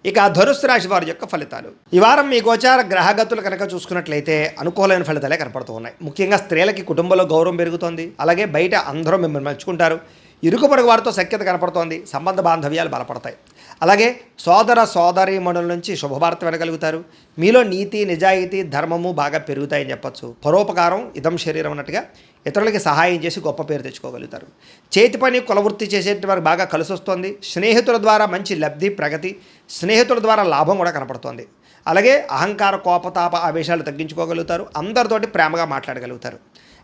ఇక ధనుస్సు రాశి వారి యొక్క ఫలితాలు ఈ వారం మీ గోచార గ్రహగతులు కనుక చూసుకున్నట్లయితే అనుకూలమైన ఫలితాలే కనపడుతూ ఉన్నాయి. ముఖ్యంగా స్త్రీలకి కుటుంబంలో గౌరవం పెరుగుతోంది. అలాగే బయట అందరూ మిమ్మల్ని మెచ్చుకుంటారు. ఇరుకు పొరుగు వారితో సఖ్యత కనపడుతోంది. సంబంధ బాంధవ్యాలు బలపడతాయి. అలాగే సోదర సోదరీమణుల నుంచి శుభవార్త వినగలుగుతారు. మీలో నీతి నిజాయితీ ధర్మము బాగా పెరుగుతాయని చెప్పొచ్చు. పరోపకారం ఇదం శరీరం అన్నట్టుగా ఇతరులకి సహాయం చేసి గొప్ప పేరు తెచ్చుకోగలుగుతారు. చేతి పని కులవృత్తి చేసేటి వారికి బాగా కలిసి వస్తుంది. స్నేహితుల ద్వారా మంచి లబ్ధి ప్రగతి, స్నేహితుల ద్వారా లాభం కూడా కనపడుతోంది. అలాగే అహంకార కోపతాప ఆవేశాలు తగ్గించుకోగలుగుతారు. అందరితోటి ప్రేమగా మాట్లాడగలుగుతారు.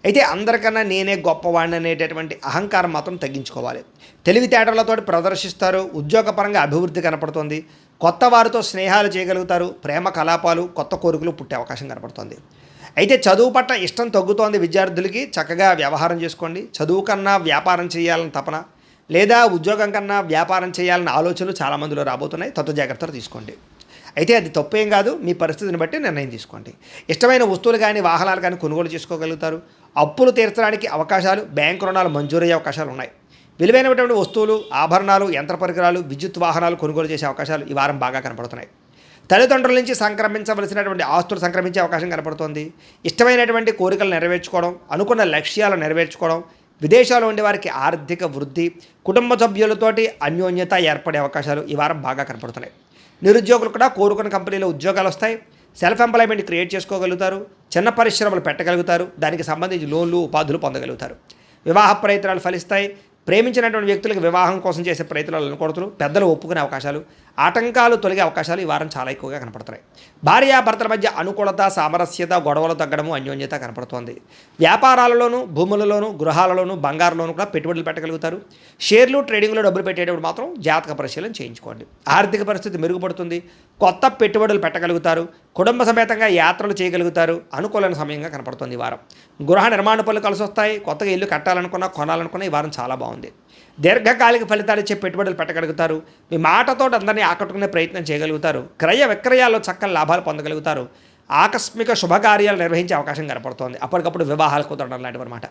అయితే అందరికన్నా నేనే గొప్పవాడిని అనేటటువంటి అహంకారం మాత్రం తగ్గించుకోవాలి. తెలివితేటలతో ప్రదర్శిస్తారు. ఉద్యోగపరంగా అభివృద్ధి కనపడుతుంది. కొత్త వారితో స్నేహాలు చేయగలుగుతారు. ప్రేమ కలాపాలు కొత్త కోరికలు పుట్టే అవకాశం కనపడుతుంది. అయితే చదువు పట్ల ఇష్టం తగ్గుతోంది విద్యార్థులకి. చక్కగా వ్యవహారం చేసుకోండి. చదువు కన్నా వ్యాపారం చేయాలని తపన లేదా ఉద్యోగం కన్నా వ్యాపారం చేయాలన్న ఆలోచనలు చాలామందిలో రాబోతున్నాయి. తత్వ జాగ్రత్తలు తీసుకోండి. అయితే అది తప్పేం కాదు. మీ పరిస్థితిని బట్టి నిర్ణయం తీసుకోండి. ఇష్టమైన వస్తువులు కానీ వాహనాలు కానీ కొనుగోలు చేసుకోగలుగుతారు. అప్పులు తీర్చడానికి అవకాశాలు, బ్యాంకు రుణాలు మంజూరయ్యే అవకాశాలు ఉన్నాయి. విలువైనటువంటి వస్తువులు, ఆభరణాలు, యంత్ర పరికరాలు, విద్యుత్ వాహనాలు కొనుగోలు చేసే అవకాశాలు ఈ వారం బాగా కనపడుతున్నాయి. తల్లిదండ్రుల నుంచి సంక్రమించవలసినటువంటి ఆస్తులు సంక్రమించే అవకాశం కనపడుతోంది. ఇష్టమైనటువంటి కోరికలు నెరవేర్చుకోవడం, అనుకున్న లక్ష్యాలు నెరవేర్చుకోవడం, విదేశాల్లో ఉండే వారికి ఆర్థిక వృద్ధి, కుటుంబ సభ్యులతోటి అన్యోన్యత ఏర్పడే అవకాశాలు ఈ వారం బాగా కనపడుతున్నాయి. నిరుద్యోగులు కూడా కోరుకున్న కంపెనీలో ఉద్యోగాలు వస్తాయి. సెల్ఫ్ ఎంప్లాయ్మెంట్ క్రియేట్ చేసుకోగలుగుతారు. చిన్న పరిశ్రమలు పెట్టగలుగుతారు. దానికి సంబంధించి లోన్లు ఉపాధులు పొందగలుగుతారు. వివాహ ప్రయత్నాలు ఫలిస్తాయి. ప్రేమించినటువంటి వ్యక్తులకు వివాహం కోసం చేసే ప్రయత్నాలు అనుకూడతారు. పెద్దలు ఒప్పుకునే అవకాశాలు, ఆటంకాలు తొలగే అవకాశాలు ఈ వారం చాలా ఎక్కువగా కనపడుతున్నాయి. భార్యాభర్తల మధ్య అనుకూలత, సామరస్యత, గొడవలు తగ్గడము, అన్యోన్యత కనపడుతోంది. వ్యాపారాలలోనూ, భూములలోనూ, గృహాలలోనూ, బంగారులోనూ కూడా పెట్టుబడులు పెట్టగలుగుతారు. షేర్లు ట్రేడింగ్లో డబ్బులు పెట్టేటప్పుడు మాత్రం జాతక పరిశీలన చేయించుకోండి. ఆర్థిక పరిస్థితి మెరుగుపడుతుంది. కొత్త పెట్టుబడులు పెట్టగలుగుతారు. కుటుంబ సమేతంగా యాత్రలు చేయగలుగుతారు. అనుకూలమైన సమయంగా కనపడుతుంది ఈ వారం. గృహ నిర్మాణ పనులు కలిసి వస్తాయి. కొత్తగా ఇల్లు కట్టాలనుకున్నా, కొనాలనుకున్నా ఈ వారం చాలా బాగుంది. దీర్ఘకాలిక ఫలితాలు ఇచ్చే పెట్టుబడులు పెట్టగలుగుతారు. మీ మాటతో అందరినీ ఆకట్టుకునే ప్రయత్నం చేయగలుగుతారు. క్రయ విక్రయాల్లో చక్కని లాభాలు పొందగలుగుతారు. ఆకస్మిక శుభకార్యాలు నిర్వహించే అవకాశం కనపడుతోంది. అప్పటికప్పుడు వివాహాలు కుదరడం లాంటివి అనమాట.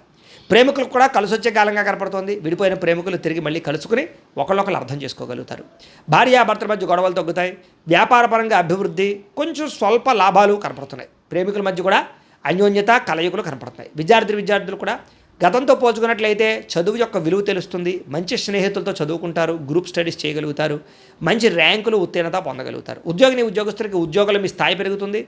ప్రేమికులకు కూడా కలిసి వచ్చే కాలంగా కనపడుతోంది. విడిపోయిన ప్రేమికులు తిరిగి మళ్ళీ కలుసుకుని ఒకళ్ళొకరు అర్థం చేసుకోగలుగుతారు. భార్యాభర్తల మధ్య గొడవలు తగ్గుతాయి. వ్యాపారపరంగా అభివృద్ధి, కొంచెం స్వల్ప లాభాలు కనపడుతున్నాయి. ప్రేమికుల మధ్య కూడా అన్యోన్యత, కలయికలు కనపడుతున్నాయి. విద్యార్థులు కూడా గతంతో పోల్చుకున్నట్లయితే చదువు యొక్క విలువ తెలుస్తుంది. మంచి స్నేహితులతో చదువుకుంటారు. గ్రూప్ స్టడీస్ చేయగలుగుతారు. మంచి ర్యాంకులు, ఉత్తీర్ణత పొందగలుగుతారు. ఉద్యోగస్తులకి ఉద్యోగాలు మీ స్థాయి పెరుగుతుంది.